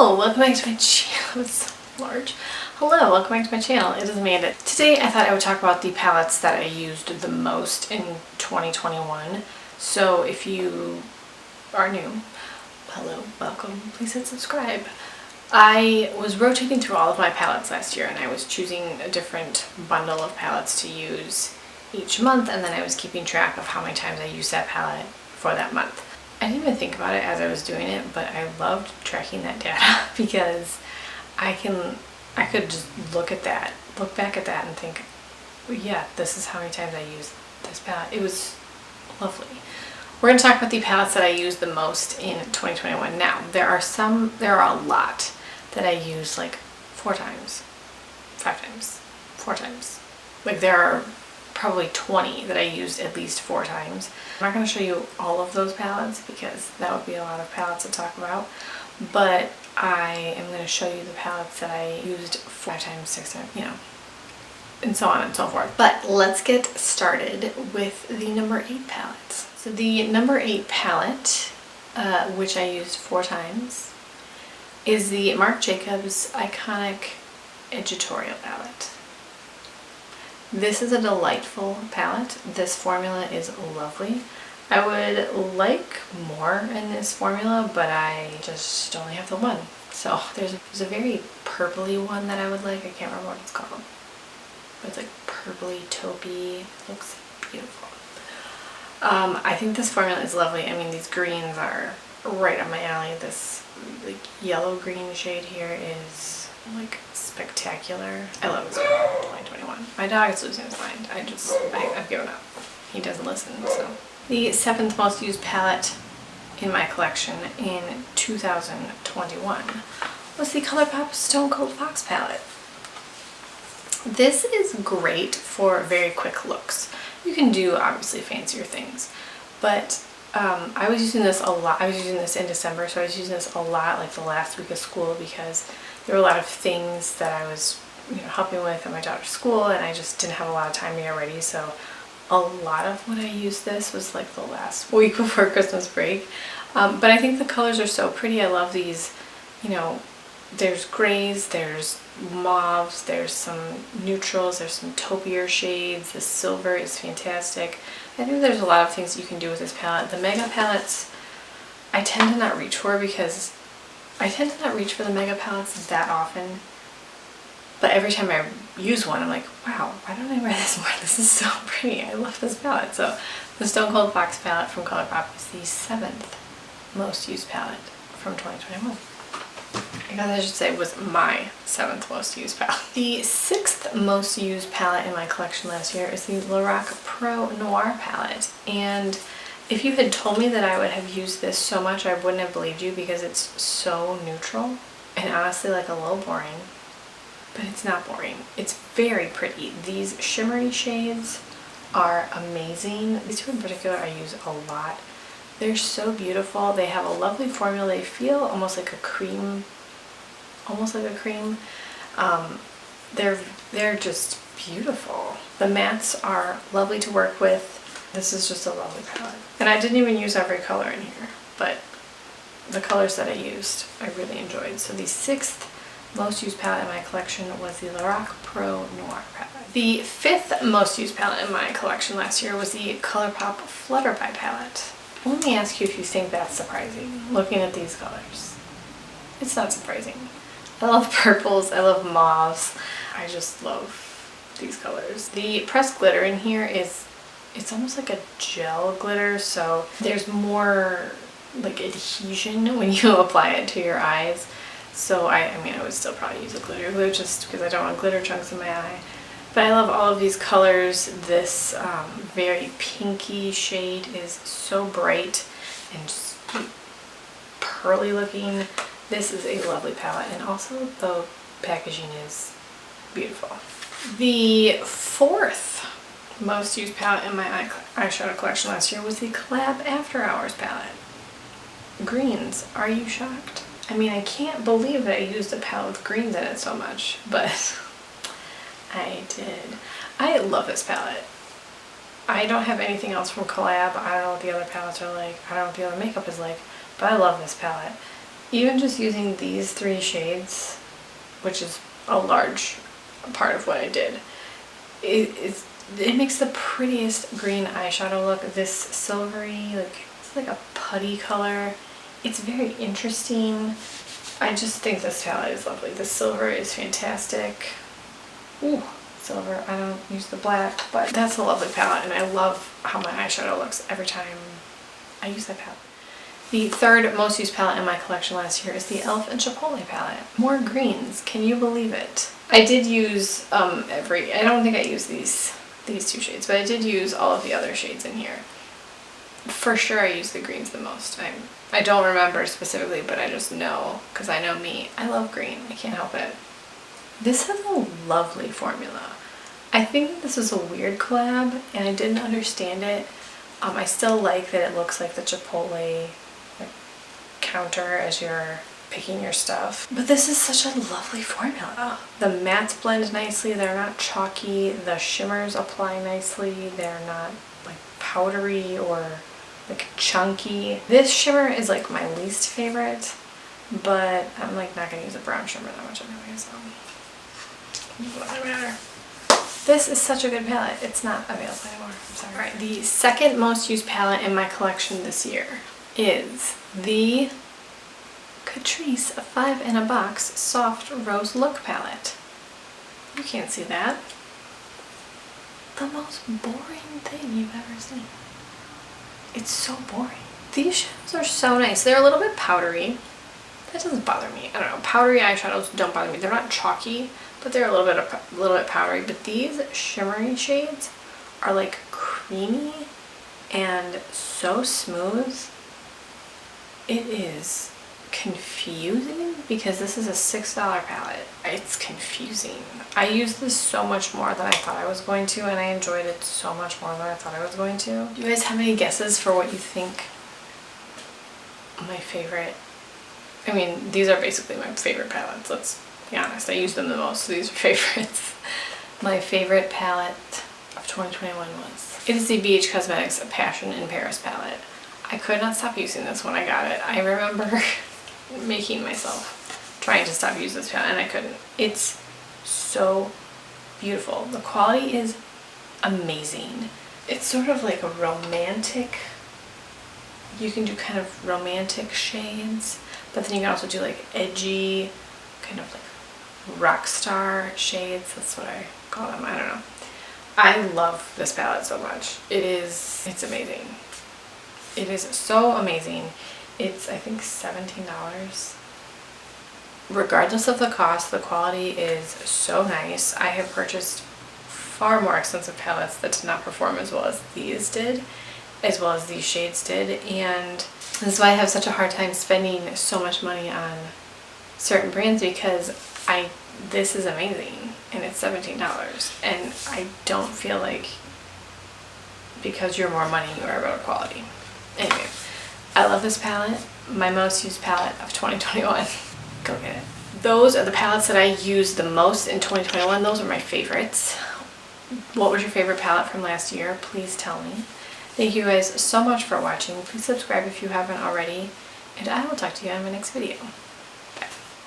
Hello, welcome back to my channel. It's so large. Hello, welcome back to my channel. It is Amanda. Today I thought I would talk about the palettes that I used the most in 2021. So if you are new, hello, welcome. Please hit subscribe. I was rotating through all of my palettes last year and I was choosing a different bundle of palettes to use each month, and then I was keeping track of how many times I used that palette for that month. I didn't even think about it as I was doing it, but I loved tracking that data because I could just look back at that and think, yeah, this is how many times I used this palette. It was lovely. We're going to talk about the palettes that I used the most in 2021. Now, there are a lot that I use like 4 times, 5 times, 4 times. Like there are probably 20 that I used at least 4 times. I'm not going to show you all of those palettes because that would be a lot of palettes to talk about, but I am going to show you the palettes that I used 5 times, 6 times, you know, and so on and so forth. But let's get started with the number 8 palette. So the number 8 palette, which I used 4 times, is the Marc Jacobs Eye-conic Editorial palette. This is a delightful palette. This formula is lovely. I would like more in this formula, but I just only have the one. So there's a very purpley one that I would like. I can't remember what it's called. But it's like purpley, taupey. It looks beautiful. I think this formula is lovely. I mean, these greens are right up my alley. This like yellow green shade here is like spectacular. I love this one. 2021. My dog is losing his mind. I've given up. He doesn't listen, so. The 7th most used palette in my collection in 2021 was the Colourpop Stone Cold Fox palette. This is great for very quick looks. You can do obviously fancier things, but I was using this a lot. I was using this in December, so I was using this a lot like the last week of school because there were a lot of things that I was helping with at my daughter's school, and I just didn't have a lot of time to get ready, so a lot of when I used this was like the last week before Christmas break. But I think the colors are so pretty. I love these, there's grays, there's mauves, there's some neutrals, there's some taupier shades. The silver is fantastic. I think there's a lot of things you can do with this palette. The Mega palettes, I tend to not reach for because I tend to not reach for the Mega palettes that often. But every time I use one, I'm like, wow, why don't I wear this more? This is so pretty. I love this palette. So the Stone Cold Fox palette from Colourpop is the 7th most used palette from 2021. I guess I should say it was my 7th most used palette. The 6th most used palette in my collection last year is the Lorac Pro Noir palette. And if you had told me that I would have used this so much, I wouldn't have believed you because it's so neutral and honestly like a little boring. But it's not boring. It's very pretty. These shimmery shades are amazing. These 2 in particular I use a lot. They're so beautiful. They have a lovely formula. They feel almost like a cream. They're just beautiful. The mattes are lovely to work with. This is just a lovely palette. And I didn't even use every color in here, but the colors that I used I really enjoyed. So the 6th most used palette in my collection was the Lorac Pro Noir palette. The 5th most used palette in my collection last year was the Colourpop Flutter palette. Let me ask you if you think that's surprising, looking at these colors. It's not surprising. I love purples, I love mauves. I just love these colors. The pressed glitter in here it's almost like a gel glitter, so there's more like adhesion when you apply it to your eyes. So I would still probably use a glitter glue just because I don't want glitter chunks in my eye. But I love all of these colors. This very pinky shade is so bright and just pearly looking. This is a lovely palette, and also the packaging is beautiful. The 4th most used palette in my eyeshadow collection last year was the Collab After Hours palette. Greens, are you shocked? I mean, I can't believe that I used a palette with greens in it so much, but I did. I love this palette. I don't have anything else from Collab. I don't know what the other palettes are like. I don't know what the other makeup is like, but I love this palette. even just using these 3 shades, which is a large part of what I did, it makes the prettiest green eyeshadow look. This silvery, it's like a putty color. It's very interesting. I just think this palette is lovely. The silver is fantastic. Ooh, silver. I don't use the black, but that's a lovely palette, and I love how my eyeshadow looks every time I use that palette. The third most used palette in my collection last year is the e.l.f. and Chipotle palette. More greens. Can you believe it? I did use I don't think I used these 2 shades, but I did use all of the other shades in here. For sure I use the greens the most. I don't remember specifically, but I just know, because I know me. I love green. I can't help it. This has a lovely formula. I think that this is a weird collab, and I didn't understand it. I still like that it looks like the Chipotle counter as you're picking your stuff. But this is such a lovely formula. The mattes blend nicely. They're not chalky. The shimmers apply nicely. They're not like powdery or like chunky. This shimmer is like my least favorite, but I'm like not gonna use a brown shimmer that much anyway, so it doesn't matter. This is such a good palette. It's not available anymore. I'm sorry. Alright, the second most used palette in my collection this year is the Catrice 5 in a Box Soft Rose Look Palette. You can't see that. The most boring thing you've ever seen. It's so boring. These shadows are so nice. They're a little bit powdery. That doesn't bother me. I don't know. Powdery eyeshadows don't bother me. They're not chalky, but they're a little bit powdery. But these shimmery shades are like creamy and so smooth. It is confusing because this is a $6 palette. It's confusing. I used this so much more than I thought I was going to, and I enjoyed it so much more than I thought I was going to. Do you guys have any guesses for what you think my favorite? I mean, these are basically my favorite palettes, let's be honest. I use them the most, so these are favorites. My favorite palette of 2021 was, it is the BH Cosmetics Passion in Paris palette. I could not stop using this when I got it. I remember making myself trying to stop using this palette, and I couldn't. It's so beautiful. The quality is amazing. It's sort of like a romantic, you can do kind of romantic shades, but then you can also do like edgy, kind of like rock star shades. That's what I call them. I don't know. I love this palette so much. It's amazing. It is so amazing. It's, I think, $17. Regardless of the cost, the quality is so nice. I have purchased far more expensive palettes that did not perform as well as these did, as well as these shades did, and this is why I have such a hard time spending so much money on certain brands, because this is amazing and it's $17, and I don't feel like because you're more money you are better quality. Anyway, I love this palette. My most used palette of 2021. Go get it. Those are the palettes that I used the most in 2021. Those are my favorites. What was your favorite palette from last year? Please tell me. Thank you guys so much for watching. Please subscribe if you haven't already, and I will talk to you in my next video.